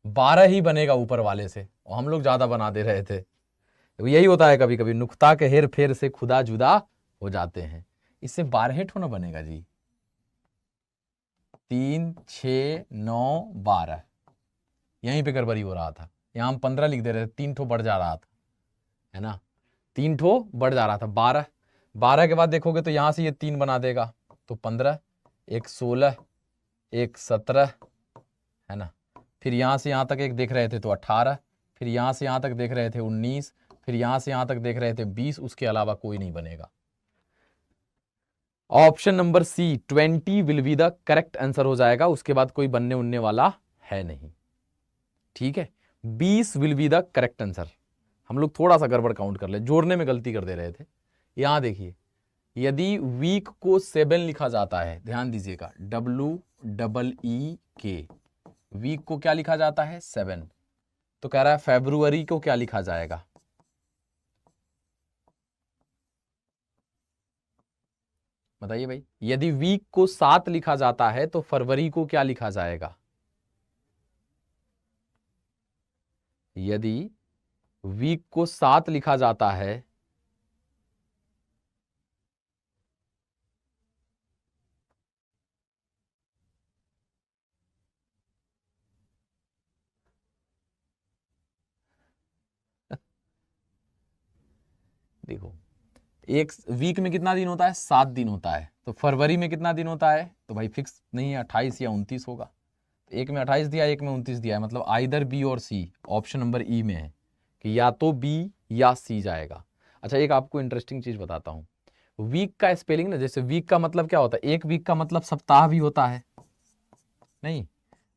12 ही बनेगा ऊपर वाले से और हम लोग ज्यादा बना दे रहे थे। तो यही होता है कभी कभी, नुक्ता के हेर फेर से खुदा जुदा हो जाते हैं। इससे 12 ठो ना बनेगा जी, 3 6 9 12, यहीं पे गड़बड़ी हो रहा था। यहाँ हम 15 लिख दे रहे थे, 3 ठो बढ़ जा रहा था, है ना, 3 ठो बढ़ जा रहा था। 12, 12 के बाद देखोगे तो यहाँ से ये 3 बना देगा, तो 15, एक 16, एक 17, है ना, फिर यहाँ से यहाँ तक एक देख रहे थे तो 18, फिर यहाँ से यहाँ तक देख रहे थे 19, फिर यहाँ से यहाँ तक देख रहे थे 20, उसके अलावा कोई नहीं बनेगा। Option number C 20 will be the correct answer हो जाएगा, उसके बाद कोई बनने उनने वाला है नहीं, ठीक है। 20 will be the correct answer. हम लोग थोड़ा सा गड़बड़ काउंट कर ले, जोड़ने में गलती कर दे रहे थे। यहां देखिए, यदि वीक को 7 लिखा जाता है, ध्यान दीजिएगा, WEEK, वीक को क्या लिखा जाता है 7, तो कह रहा है फरवरी को क्या लिखा जाएगा, बताइए भाई। यदि वीक को 7 लिखा जाता है तो फरवरी को क्या लिखा जाएगा। यदि वीक को 7 लिखा जाता है, देखो एक वीक में कितना दिन होता है, 7 दिन होता है, तो फरवरी में कितना दिन होता है, तो भाई फिक्स नहीं है, 28 या 29 होगा। तो एक में 28 दिया, एक में 29 दिया है, मतलब आइदर बी और सी, ऑप्शन नंबर ई में है कि या तो बी या सी जाएगा। अच्छा एक आपको इंटरेस्टिंग चीज बताता हूं, वीक का स्पेलिंग ना, जैसे वीक का मतलब क्या होता है, एक वीक का मतलब सप्ताह भी होता है नहीं,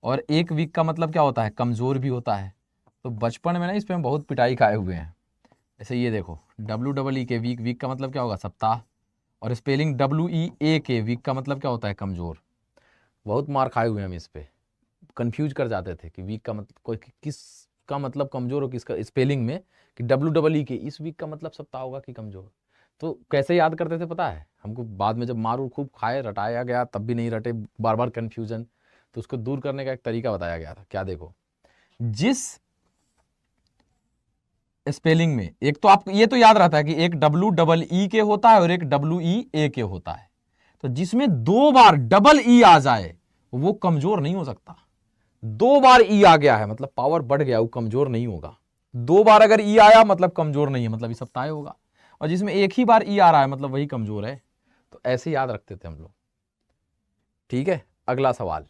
और एक वीक का मतलब क्या होता है, कमजोर भी होता है। तो बचपन में ना इस पे हम बहुत पिटाई खाए हुए हैं। ऐसे ये देखो, WEE के वीक, वीक का मतलब क्या होगा, सप्ताह, और स्पेलिंग WEA के, वीक का मतलब क्या होता है, कमजोर। बहुत मार खाए हुए हैं हम इस पे, कंफ्यूज कर जाते थे कि वीक का मतलब कोई किस का मतलब कमजोर हो, किसका स्पेलिंग में, कि WEE के इस वीक का मतलब सप्ताह होगा कि कमजोर। तो कैसे याद करते थे पता है हमको, बाद में जब मार खूब खाए, रटाया गया, तब भी नहीं रटे, बार बार कंफ्यूजन, तो उसको दूर करने का एक तरीका बताया गया था। क्या देखो, जिस स्पेलिंग में, एक तो आपको ये तो याद रहता है कि एक WEE के होता है और एक WEA के होता है, तो जिसमें 2 बार डबल ई आ जाए वो कमजोर नहीं हो सकता। 2 बार ई आ गया है मतलब पावर बढ़ गया, वो कमजोर नहीं होगा। 2 बार अगर ई आया मतलब कमजोर नहीं है, मतलब ये सप्ताह होगा। और जिसमें एक ही बार ई आ रहा है मतलब वही कमजोर है। तो ऐसे याद रखते थे हम लोग, ठीक है। अगला सवाल,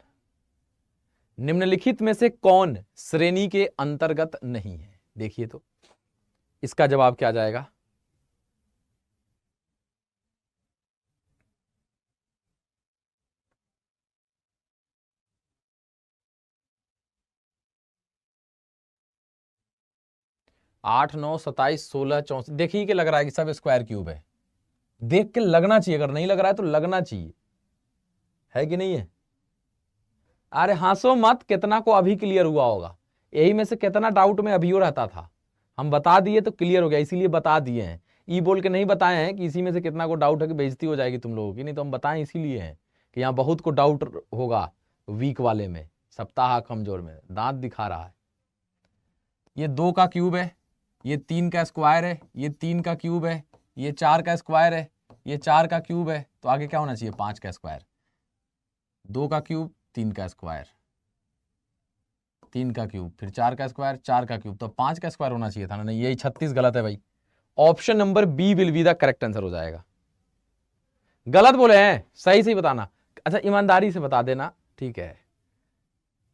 निम्नलिखित में से कौन श्रेणी के अंतर्गत नहीं है, देखिए तो इसका जवाब क्या जाएगा। 8 9 27 16 64, देखिए कि लग रहा है कि सब स्क्वायर क्यूब है, देख के लगना चाहिए, अगर नहीं लग रहा है तो लगना चाहिए, है कि नहीं है? अरे हंसो मत, कितना को अभी क्लियर हुआ होगा, यही में से कितना डाउट में अभी हो रहता था, हम बता दिए तो क्लियर हो गया, इसीलिए बता दिए हैं, ई बोल के नहीं बताए हैं कि इसी में से कितना को डाउट है कि बेइज्जती हो जाएगी तुम लोगों की, नहीं तो हम बताएं इसीलिए हैं कि यहाँ बहुत को डाउट होगा वीक वाले में, सप्ताह कमजोर में, दांत दिखा रहा है। ये 2 का क्यूब है, ये 3 का स्क्वायर है, ये 3 का क्यूब है, ये 4 का स्क्वायर है, ये 4 का क्यूब है, तो आगे क्या होना चाहिए? 5 का स्क्वायर। 2 का क्यूब, 3 का स्क्वायर, 3 का क्यूब, फिर 4 का स्क्वायर, 4 का क्यूब, तो 5 का स्क्वायर होना चाहिए था ना? नहीं, यही 36 गलत है भाई, option number B will be the correct answer हो जाएगा। गलत बोले हैं, सही सही बताना। अच्छा ईमानदारी से बता देना, ठीक है,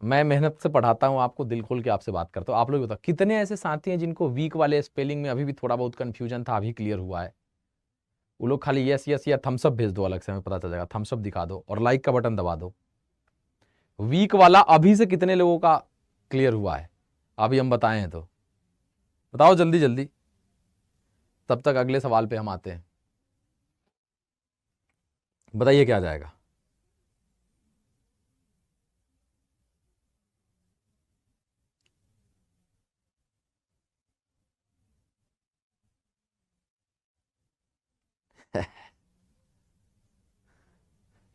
मैं मेहनत से पढ़ाता हूं आपको, दिल खोल के आपसे बात करता हूं। आप लोग बताओ कितने ऐसे साथी हैं जिनको वीक वाले स्पेलिंग में अभी भी थोड़ा बहुत कंफ्यूजन था, अभी क्लियर हुआ है? वो लोग खाली यस यस या थम्स अप भेज दो, अलग से हमें पता चल जाएगा, थम्स अप दिखा दो और लाइक का बटन दबा दो। वीक वाला अभी से कितने लोगों का क्लियर हुआ है अभी हम बताए हैं? तो बताओ जल्दी जल्दी, तब तक अगले सवाल पे हम आते हैं। बताइए क्या जाएगा?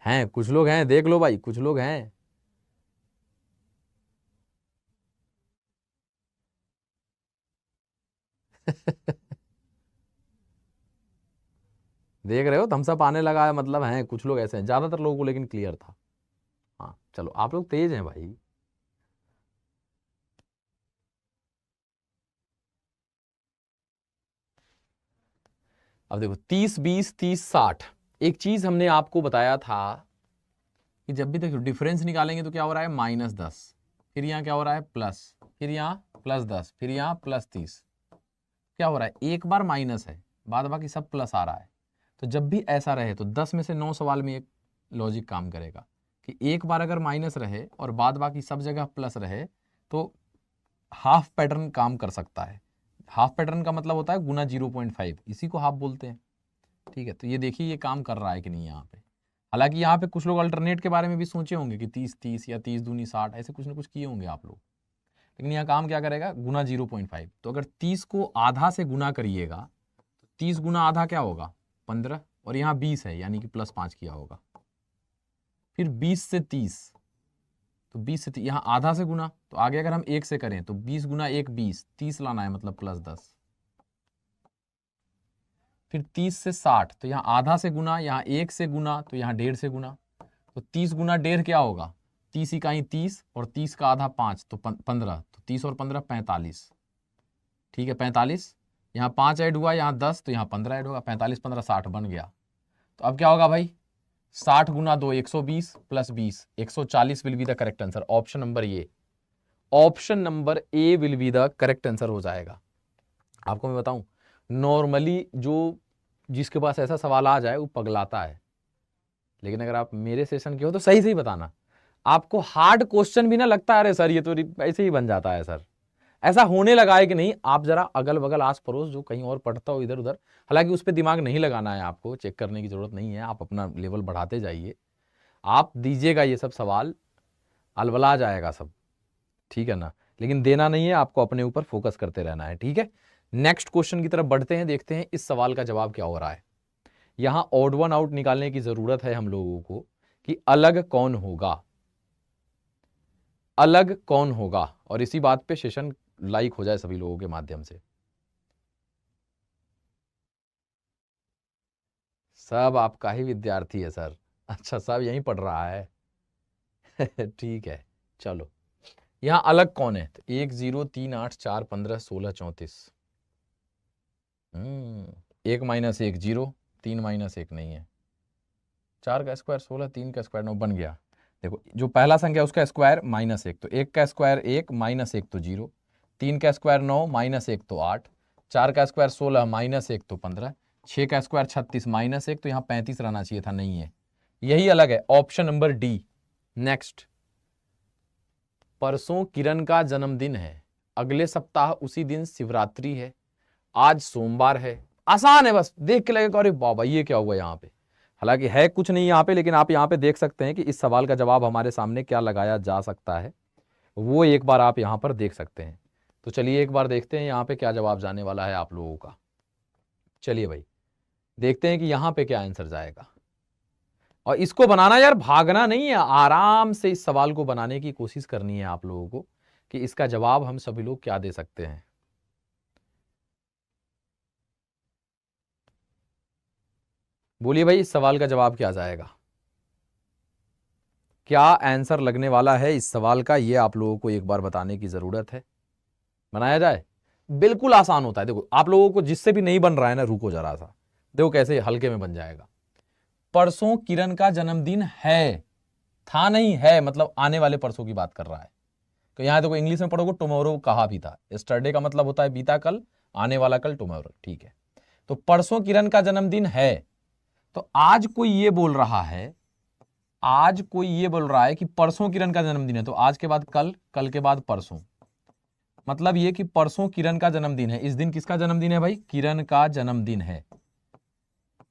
हैं कुछ लोग हैं, देख लो भाई, कुछ लोग हैं। देख रहे हो थम्स अप आने लगा है, मतलब हैं कुछ लोग ऐसे हैं, ज्यादातर लोगों को लेकिन क्लियर था। हाँ चलो, आप लोग तेज हैं भाई। अब देखो 30 20 30 60, एक चीज हमने आपको बताया था कि जब भी देखो डिफरेंस निकालेंगे तो क्या हो रहा है? -10, फिर यहाँ क्या हो रहा है? प्लस, फिर यहाँ +10, फिर यहाँ +30, क्या हो रहा है? एक बार माइनस है, बाद बाकी सब प्लस आ रहा है। तो जब भी ऐसा रहे तो 10 में से 9 सवाल में एक लॉजिक काम करेगा कि एक बार अगर माइनस रहे और बाद बाकी सब जगह प्लस रहे तो हाफ पैटर्न काम कर सकता है। हाफ पैटर्न का मतलब होता है गुना 0.5, इसी को हाफ बोलते हैं। ठीक है, तो ये देखिए ये काम कर रहा है कि नहीं यहाँ पे। हालांकि यहाँ पे कुछ लोग अल्टरनेट के बारे में भी सोचे होंगे कि 30 30 या 30 दूनी 60, ऐसे कुछ ना कुछ किए होंगे आप लोग, लेकिन यहाँ काम क्या करेगा? गुना 0.5। तो अगर 30 को आधा से गुना करिएगा तो 30 गुना आधा क्या होगा? 15, और यहाँ 20 है यानी कि +5 किया होगा। फिर 20 से 30, तो 20 से 30 यहाँ आधा से गुना, तो आगे अगर हम 1 से करें तो 20 गुना 1 20, 30 लाना है मतलब +10। फिर 30 से 60, तो यहाँ आधा से गुना, यहाँ 1 से गुना, तो यहाँ 1.5 से गुना, तो 30 गुना 1.5 क्या होगा? 30 इकाई 30 और 30 का आधा 5, तो 15, तो 30 और 15 45। ठीक है 45, यहाँ 5 ऐड हुआ, यहाँ 10, तो यहाँ 15 ऐड होगा, 45 15 60 बन गया। तो अब क्या होगा भाई? 60 गुना 2 120 plus 20 140 will be the correct answer. Option number A, option number A will be the correct answer हो जाएगा। आपको मैं बताऊं, नॉर्मली जो जिसके पास ऐसा सवाल आ जाए वो पगलाता है, लेकिन अगर आप मेरे सेशन के हो तो सही सही बताना। आपको हार्ड क्वेश्चन भी ना लगता है अरे सर ये तो ऐसे ही बन जाता है सर, ऐसा होने लगा है कि नहीं? आप जरा अगल बगल आस पड़ोस जो कहीं और पढ़ता हो इधर उधर, हालांकि उस पर दिमाग नहीं लगाना है, आपको चेक करने की जरूरत नहीं है, आप अपना लेवल बढ़ाते जाइए, आप दीजिएगा ये सब सवाल, अलबला जाएगा सब, ठीक है ना? लेकिन देना नहीं है, आपको अपने ऊपर फोकस करते रहना है, ठीक है? नेक्स्ट क्वेश्चन की तरफ बढ़ते हैं, देखते हैं इस सवाल का जवाब क्या हो रहा है। यहां ऑड वन आउट निकालने की जरूरत है हम लोगों को कि अलग कौन होगा, अलग कौन होगा, और इसी बात पे सेशन लाइक हो जाए सभी लोगों के माध्यम से। सब आपका ही विद्यार्थी है सर। अच्छा सब यहीं पढ़ रहा है ठीक है चलो, यहां अलग कौन है? तो 1 0 3 8 4 15 16 34, 1 - 1 0, 3 - 1 नहीं है, 4 का स्क्वायर 16, 3 का स्क्वायर 9 बन गया। देखो जो पहला संख्या उसका स्क्वायर -1, तो 1 का स्क्वायर 1 -1 तो 0, 3 का स्क्वायर 9 -1 तो 8, 4 का स्क्वायर 16 -1 तो 15, 6 का स्क्वायर 36 -1, तो यहाँ 35 रहना चाहिए था, नहीं है, यही अलग है, ऑप्शन नंबर डी। नेक्स्ट, परसों किरण का जन्मदिन है, अगले सप्ताह उसी दिन शिवरात्रि है, आज सोमवार है, आसान है, बस देख के लगेगा अरे बाबा ये क्या हुआ यहाँ पे। हालांकि है कुछ नहीं यहाँ पे, लेकिन आप यहाँ पे देख सकते हैं कि इस सवाल का जवाब हमारे सामने क्या लगाया जा सकता है, वो एक बार आप यहाँ पर देख सकते हैं। तो चलिए एक बार देखते हैं यहाँ पे क्या जवाब जाने वाला है आप लोगों का। चलिए भाई देखते हैं कि यहाँ पे क्या आंसर जाएगा। और इसको बनाना यार भागना नहीं है, आराम से इस सवाल को बनाने की कोशिश करनी है आप लोगों को कि इसका जवाब हम सभी लोग क्या दे सकते हैं। बोलिए भाई इस सवाल का जवाब क्या जाएगा, क्या आंसर लगने वाला है इस सवाल का, ये आप लोगों को एक बार बताने की जरूरत है। बनाया जाए, बिल्कुल आसान होता है। देखो आप लोगों को जिससे भी नहीं बन रहा है ना, रुको जरा सा, देखो कैसे हल्के में बन जाएगा। परसों किरण का जन्मदिन है, था नहीं है, मतलब आने वाले परसों की बात कर रहा है। तो यहां देखो इंग्लिश में पढ़ोगे टुमारो कहा भी था, यस्टरडे का मतलब होता है बीता कल, आने वाला कल टुमारो, ठीक है। तो परसों किरण का जन्मदिन है, तो आज कोई ये बोल रहा है, आज कोई ये बोल रहा है कि परसों किरण का जन्मदिन है, तो आज के बाद कल, कल के बाद परसों, मतलब ये कि परसों किरण का जन्मदिन है। इस दिन किसका जन्मदिन है भाई, किरण का जन्मदिन है।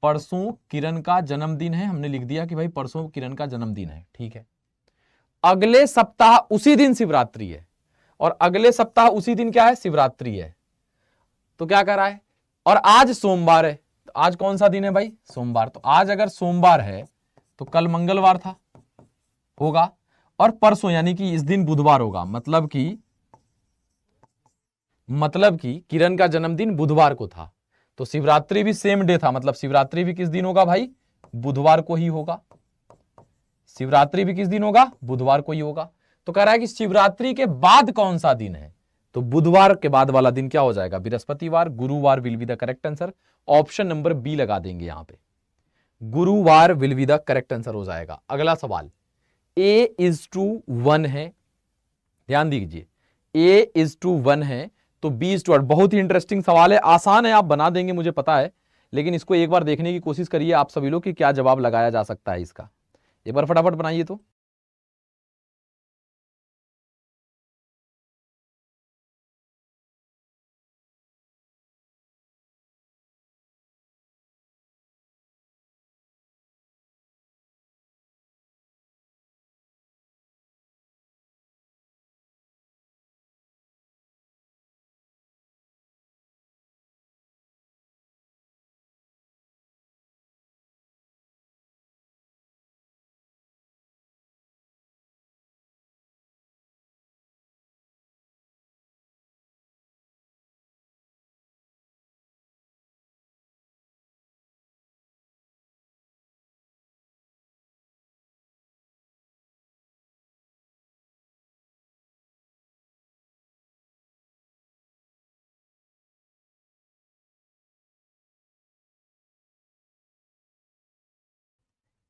परसों किरण का जन्मदिन है, हमने लिख दिया कि भाई परसों किरण का जन्मदिन है, ठीक है। अगले सप्ताह उसी दिन शिवरात्रि है, और अगले सप्ताह उसी दिन क्या है, शिवरात्रि है। तो क्या कर रहा है, और आज सोमवार है, तो आज कौन सा दिन है भाई, सोमवार। तो आज अगर सोमवार है तो कल मंगलवार था होगा, और परसों यानी कि इस दिन बुधवार होगा, मतलब कि किरण का जन्मदिन बुधवार को था, तो शिवरात्रि भी सेम डे था, मतलब शिवरात्रि भी किस दिन होगा भाई, बुधवार को ही होगा। शिवरात्रि भी किस दिन होगा, बुधवार को ही होगा। तो कह रहा है कि शिवरात्रि के बाद कौन सा दिन है, तो बुधवार के बाद वाला दिन क्या हो जाएगा, बृहस्पतिवार, गुरुवार will be the correct answer. Option number B लगा देंगे यहां पे, गुरुवार will be the correct answer हो जाएगा। अगला सवाल, A:1 है, ध्यान दीजिए, A:1 है तो B:8, बहुत ही इंटरेस्टिंग सवाल है, आसान है, आप बना देंगे मुझे पता है, लेकिन इसको एक बार देखने की कोशिश करिए आप सभी लोग कि क्या जवाब लगाया जा सकता है इसका। एक बार फटाफट बनाइए तो।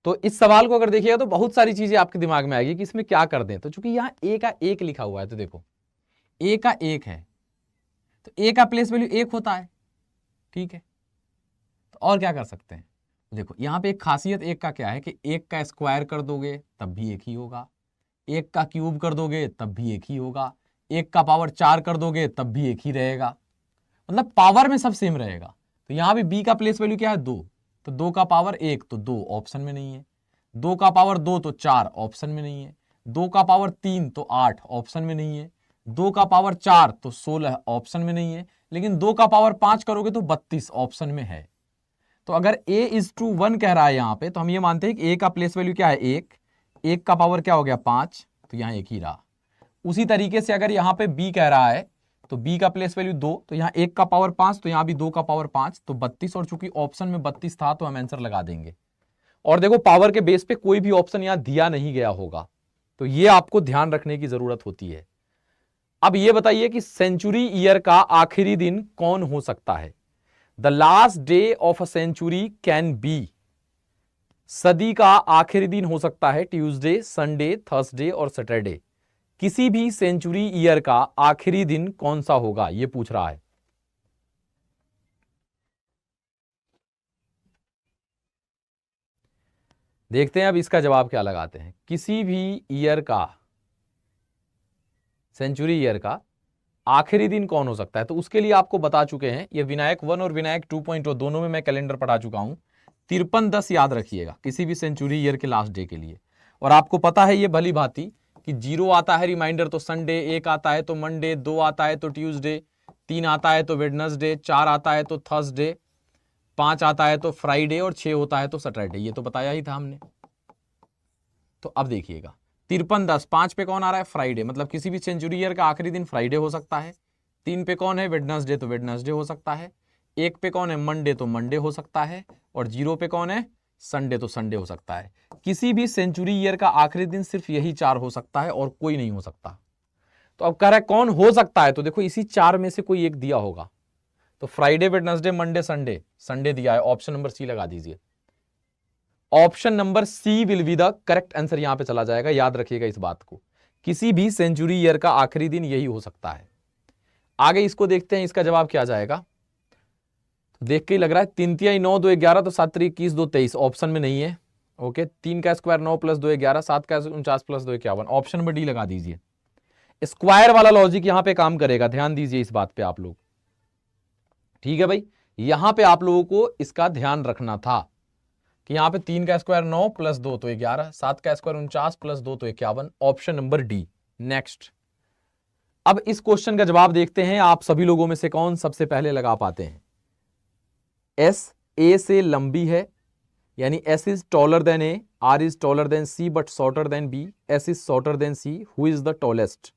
तो इस सवाल को अगर देखिएगा तो बहुत सारी चीजें आपके दिमाग में आएगी कि इसमें क्या कर दें। तो चूंकि यहां ए का एक लिखा हुआ है, तो देखो ए का एक है, तो ए का प्लेस वैल्यू एक होता है, ठीक है। तो और क्या कर सकते हैं, देखो यहां पे एक खासियत एक का क्या है कि एक का स्क्वायर कर दोगे तब भी एक ही होगा, एक का क्यूब कर दोगे तब भी एक ही होगा, एक का पावर 4 कर दोगे तब भी एक ही रहेगा, मतलब पावर में सब सेम रहेगा। तो यहां भी बी का प्लेस वैल्यू क्या है, 2, तो 2 का पावर 1 तो 2 ऑप्शन में नहीं है, 2 का पावर 2 तो 4 ऑप्शन में नहीं है, 2 का पावर 3 तो 8 ऑप्शन में नहीं है, 2 का पावर 4 तो 16 ऑप्शन में नहीं है, लेकिन 2 का पावर 5 करोगे तो 32 ऑप्शन में है। तो अगर A:1 कह रहा है यहां पे, तो हम ये मानते हैं कि A का प्लेस वैल्यू क्या है, 1 का पावर क्या हो गया 5, तो यहां एक ही रहा। उसी तरीके से अगर यहां पे B कह रहा है तो B का प्लेस वैल्यू 2, तो यहां 1 का पावर 5, तो यहां भी 2 का पावर 5, तो 32, और चूंकि ऑप्शन में 32 था तो हम आंसर लगा देंगे। और देखो पावर के बेस पे कोई भी ऑप्शन यहां दिया नहीं गया होगा, तो ये आपको ध्यान रखने की जरूरत होती है। अब ये बताइए कि सेंचुरी ईयर का आखिरी दिन कौन हो सकता है, the last day of a century can be, सदी का आखिरी दिन हो सकता है ट्यूसडे, संडे, थर्सडे और सैटरडे। किसी भी सेंचुरी ईयर का आखिरी दिन कौन सा होगा, यह पूछ रहा है। देखते हैं अब इसका जवाब क्या लगाते हैं। किसी भी ईयर का, सेंचुरी ईयर का आखिरी दिन कौन हो सकता है, तो उसके लिए आपको बता चुके हैं, ये विनायक 1 और विनायक 2.0 दोनों में मैं कैलेंडर पढ़ा चुका हूं। 53-10 याद रखिएगा किसी भी सेंचुरी ईयर के लास्ट डे के लिए। और आपको पता है ये भली भांति कि 0 आता है रिमाइंडर तो संडे, 1 आता है तो मंडे, 2 आता है तो ट्यूसडे, 3 आता है तो वेडनेसडे, 4 आता है तो थर्सडे, 5 आता है तो फ्राइडे और 6 होता है तो सैटरडे। ये तो बताया ही था हमने। तो अब देखिएगा 53-10, 5 पे कौन आ रहा है, फ्राइडे, मतलब किसी भी सेंचुरी ईयर का आखिरी दिन फ्राइडे हो सकता है। 3 पे कौन है, वेडनेसडे, तो वेडनेसडे हो सकता है। 1 पे कौन है, मंडे, तो मंडे हो सकता है। और 0 पे कौन है, संडे, तो संडे हो सकता है। किसी भी सेंचुरी ईयर का आखिरी दिन सिर्फ यही 4 हो सकता है और कोई नहीं हो सकता। तो अब कह रहा है कौन हो सकता है, तो देखो इसी 4 में से कोई एक दिया होगा। तो Friday, Wednesday, Monday, Sunday, Sunday दिया है, ऑप्शन नंबर सी लगा दीजिए। Option number C will be the correct answer, यहां पे चला जाएगा। याद रखिएगा इस बात को, किसी भी सेंचुरी ईयर का आखिरी दिन यही हो सकता है। आगे इसको देखते हैं, इसका जवाब क्या जाएगा। तो देख के ही लग रहा है 3 तिया 9, 2 11, तो 7 3 21, 2 23, ऑप्शन में नहीं है। ओके, 3 का स्क्वायर 9 + 2 11, 7 का 49 + 2 51, ऑप्शन में डी लगा दीजिए। स्क्वायर वाला लॉजिक यहां पे काम करेगा, ध्यान दीजिए इस बात पे आप लोग। ठीक है भाई, यहां पे आप लोगों को इसका ध्यान रखना था कि यहां पे 3 का स्क्वायर 9 + 2 तो 11, 7 का स्क्वायर 49 + 2 तो 51, ऑप्शन नंबर डी। नेक्स्ट, अब इस क्वेश्चन का जवाब देखते हैं, आप सभी लोगों में से कौन सबसे पहले लगा पाते हैं। एस ए से लंबी है, यानी S is taller than A, R is taller than C but shorter than B, S is shorter than C, who is the tallest.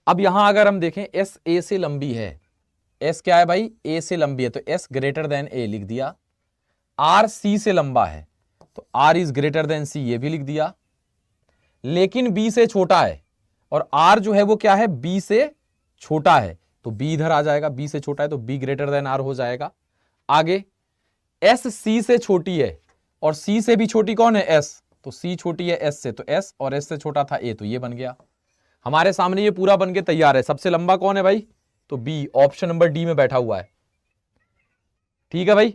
अब यहां अगर हम देखें, एस ए से लंबी है, एस क्या है भाई, ए से लंबी है, तो एस ग्रेटर देन ए लिख दिया। आर सी से लंबा है, तो आर इज ग्रेटर देन सी, ये भी लिख दिया। लेकिन बी से छोटा है, और आर जो है वो क्या है, बी से छोटा है, तो बी इधर आ जाएगा। बी से छोटा है तो बी ग्रेटर देन आर हो जाएगा। आगे एस सी से छोटी है, और सी से भी छोटी कौन है, एस, तो सी छोटी है एस से, तो एस, और एस से छोटा था ए, तो ये बन गया हमारे सामने, ये पूरा बन के तैयार है। सबसे लंबा कौन है भाई, तो बी, ऑप्शन नंबर डी में बैठा हुआ है। ठीक है भाई,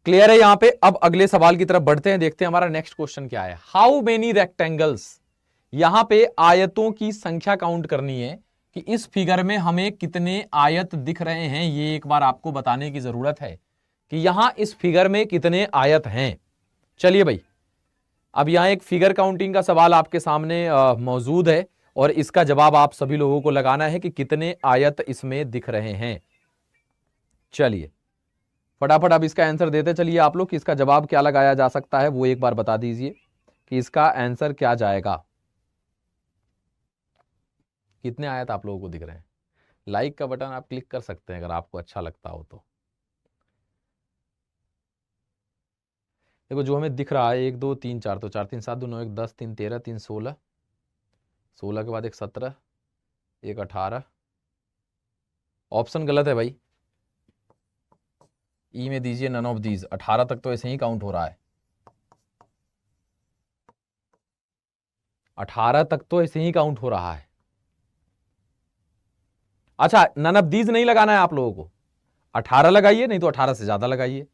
क्लियर है यहां पे। अब अगले सवाल की तरफ बढ़ते हैं, देखते हैं हमारा नेक्स्ट क्वेश्चन क्या है। हाउ मेनी रेक्टेंगल्स, यहां पे आयतों की संख्या काउंट करनी है कि इस फिगर में हमें कितने आयत दिख रहे हैं, ये एक बार आपको बताने की जरूरत है कि यहां इस फिगर में कितने आयत हैं। चलिए भाई, अब यहां एक फिगर काउंटिंग का सवाल आपके सामने मौजूद है, और इसका जवाब आप सभी लोगों को लगाना है कि कितने आयत इसमें दिख रहे हैं। चलिए फटाफट अब इसका आंसर देते चलिए आप लोग कि इसका जवाब क्या लगाया जा सकता है, वो एक बार बता दीजिए कि इसका आंसर क्या जाएगा। कितने आयत आप लोगों को दिख रहे हैं। लाइक का बटन आप क्लिक कर सकते हैं अगर आपको अच्छा लगता हो तो। देखो जो हमें दिख रहा है 1 2 3 4, तो 4 3 7 2 9 1 10, 3 13, 3 16, 16 के बाद एक 17, एक 18, ऑप्शन गलत है भाई, ई में दीजिए नन ऑफ दीज। 18 तक तो ऐसे ही काउंट हो रहा है, 18 तक तो ऐसे ही काउंट हो रहा है। अच्छा, नन ऑफ दीज नहीं लगाना है आप लोगों को, 18 लगाइए, नहीं तो 18 से ज्यादा लगाइए।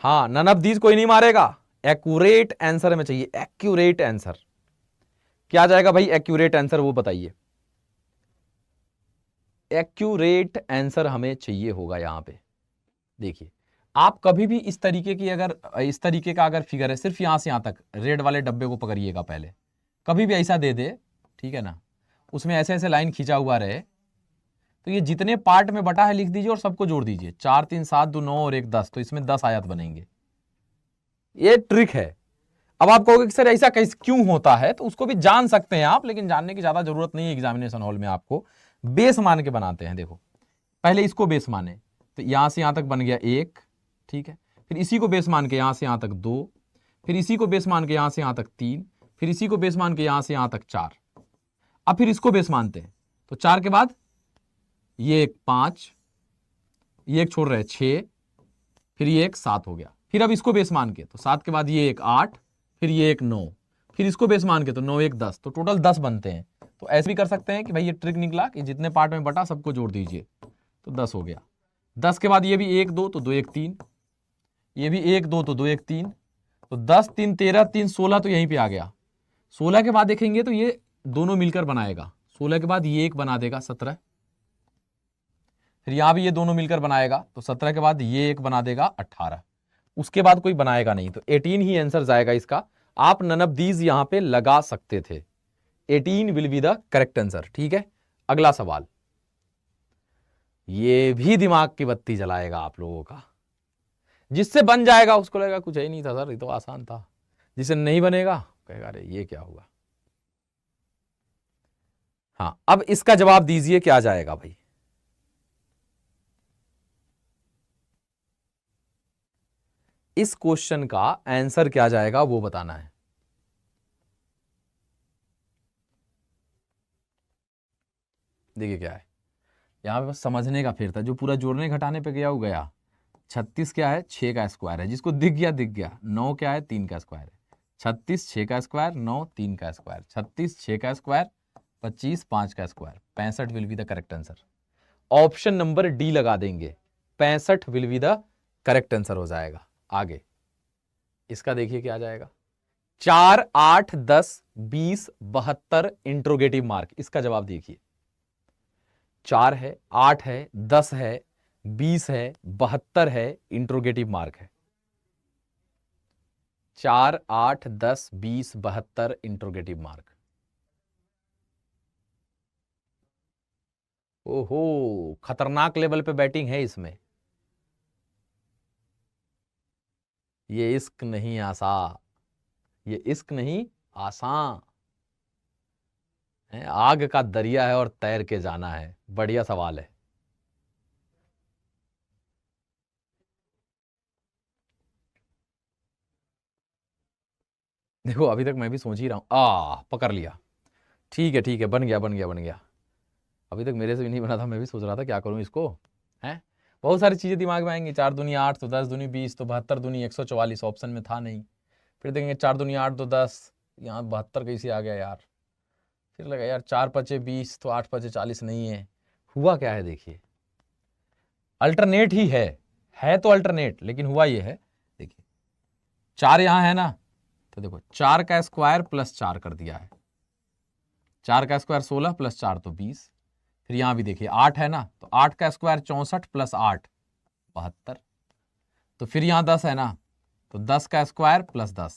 हाँ, नन ऑफ दीज कोई नहीं मारेगा, एक्यूरेट आंसर हमें चाहिए, एक्यूरेट आंसर। क्या जाएगा भाई एक्यूरेट आंसर, वो बताइए। एक्यूरेट आंसर हमें चाहिए होगा यहां पे। देखिए आप कभी भी इस तरीके की, अगर इस तरीके का अगर फिगर है, सिर्फ यहां से यहां तक रेड वाले डब्बे को पकड़िएगा पहले, कभी भी ऐसा दे दे, ठीक है ना, उसमें ऐसे ऐसे लाइन खींचा हुआ रहे, तो ये जितने पार्ट में बटा है लिख दीजिए और सबको जोड़ दीजिए। 4 3 7 2 9 और 1 10, तो इसमें 10 आयत बनेंगे। ये ट्रिक है। अब आप कहोगे कि सर ऐसा कैसे क्यों होता है, तो उसको भी जान सकते हैं आप, लेकिन जानने की ज्यादा जरूरत नहीं है। एग्जामिनेशन हॉल में आपको बेस मान के बनाते हैं। देखो पहले इसको बेस माने, तो यहां से यहां तक बन गया 1, ठीक है, फिर इसी को बेस मान के यहां से यहां तक 2, फिर इसी को बेस मान के यहां से यहां तक 3, फिर इसी को बेस मान के यहां से यहां तक 4। अब फिर इसको बेस मानते हैं, तो 4 के बाद ये एक 5, ये एक छोड़ रहे 6, फिर ये एक 7 हो गया। फिर अब इसको बेस मान के, तो 7 के बाद ये एक 8, फिर ये एक 9, फिर इसको बेस मान के, तो 9 1 10, तो टोटल 10 बनते हैं। तो ऐसे भी कर सकते हैं कि भाई ये ट्रिक निकला कि जितने पार्ट में बटा सबको जोड़ दीजिए, तो 10 हो गया। 10 के बाद ये भी 1 2, तो 2 1 3, ये भी 1 2, तो 2 1 3, तो 10 3 13 3 16, तो यहीं पे आ गया। 16 के बाद देखेंगे तो ये दोनों मिलकर बनाएगा 16 के बाद ये एक बना देगा 17, फिर यहां भी ये दोनों मिलकर बनाएगा तो 17 के बाद ये एक बना देगा 18, उसके बाद कोई बनाएगा नहीं, तो 18 ही आंसर जाएगा इसका। आप नन ऑफ दीज यहां पे लगा सकते थे, 18 will be the correct answer. ठीक है, अगला सवाल, ये भी दिमाग की बत्ती जलाएगा आप लोगों का। जिससे बन जाएगा उसको लगेगा कुछ ही नहीं था सर, ये तो आसान था। जिसे नहीं बनेगा कहेगा अरे ये क्या हुआ। हाँ, अब इसका जवाब दीजिए क्या जाएगा भाई। इस क्वेश्चन का आंसर क्या जाएगा वो बताना है। देखिए क्या है, यहां पे बस समझने का फेर था, जो पूरा जोड़ने घटाने पे गया वो गया। 36 क्या है, 6 का स्क्वायर है, जिसको दिख गया दिख गया। 9 क्या है, 3 का स्क्वायर है। 36 6 का स्क्वायर, 9 3 का स्क्वायर, 36 6 का स्क्वायर, 25 5 का square, 65 will be the correct answer. Option number D लगा देंगे, 65 will be the correct answer हो जाएगा। आगे इसका देखिए क्या जाएगा, 4 8 10 20 72 इंट्रोगेटिव मार्क। इसका जवाब देखिए, 4 है, 8 है, 10 है, 20 है, 72 है, इंट्रोगेटिव मार्क है। 4 8 10 20 72 इंट्रोगेटिव मार्क। ओहो, खतरनाक लेवल पे बैटिंग है इसमें। ये इश्क नहीं आसा, ये इश्क नहीं आसान है, आग का दरिया है और तैर के जाना है। बढ़िया सवाल है। देखो अभी तक मैं भी सोच ही रहा हूं, पकड़ लिया। ठीक है ठीक है, बन गया बन गया बन गया। अभी तक मेरे से भी नहीं बना था, मैं भी सोच रहा था क्या करूं इसको। है बहुत सारी चीजें दिमाग में आएंगी, 4 दूनी 8 तो 10 दूनी 20 तो 72 दूनी 144, ऑप्शन में था नहीं। फिर देखेंगे 4 दूनी 8 तो 10, यहाँ 72 कैसे आ गया यार। फिर लगा यार 4 5 20 तो 8 5 40 नहीं है। हुआ क्या है देखिए, अल्टरनेट ही है तो अल्टरनेट, लेकिन हुआ ये है देखिए, 4 यहां है ना, तो देखो 4 का स्क्वायर प्लस 4 कर दिया है। 4 का स्क्वायर 16 प्लस 4 तो 20। फिर यहां भी देखिए 8 है ना, तो 8 का स्क्वायर 64 प्लस 8 72। तो फिर यहां 10 है ना, तो 10 का स्क्वायर प्लस 10,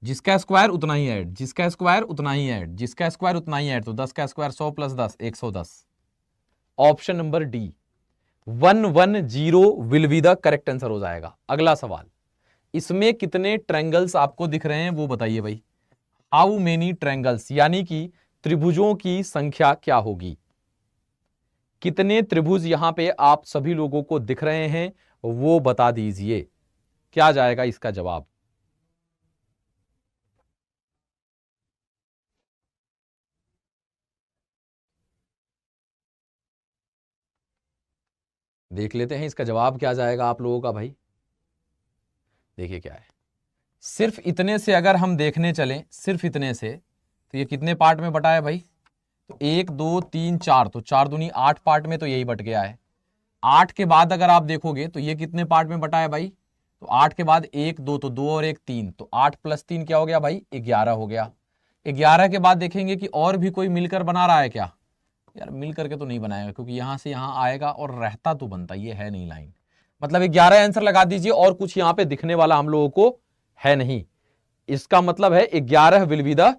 जिसका स्क्वायर उतना ही ऐड, जिसका स्क्वायर उतना ही ऐड, जिसका स्क्वायर उतना ही ऐड, तो 10 का square 100 plus 10 110। Option number D 110 will be the correct answer हो जाएगा। अगला सवाल, इसमें कितने ट्रायंगल्स आपको दिख रहे हैं वो बताइए भाई। हाउ मेनी ट्रायंगल्स, यानी कि त्रिभुजों की संख्या क्या होगी। कितने त्रिभुज यहां पे आप सभी लोगों को दिख रहे हैं वो बता दीजिए, क्या जाएगा इसका जवाब। देख लेते हैं इसका जवाब क्या जाएगा आप लोगों का भाई। देखिए क्या है, सिर्फ इतने से अगर हम देखने चलें, सिर्फ इतने से, तो ये कितने पार्ट में बटा है भाई, तो 1 2 3 4, तो 4 दूनी 8 पार्ट में तो यही बट गया है। 8 के बाद अगर आप देखोगे तो ये कितने पार्ट में बटा है भाई, तो 8 के बाद 1 2, तो 2 और 1 3, तो 8 प्लस 3 क्या हो गया भाई, 11 हो गया। 11 के बाद देखेंगे कि और भी कोई मिलकर बना रहा है क्या, यार मिल करके तो नहीं बनाएगा, क्योंकि यहां से यहां आएगा और रहता तो बनता, ये है नहीं लाइन, मतलब 11 आंसर लगा दीजिए, और कुछ यहां पे दिखने वाला हम लोगों को है नहीं। इसका मतलब है 11 विल बी द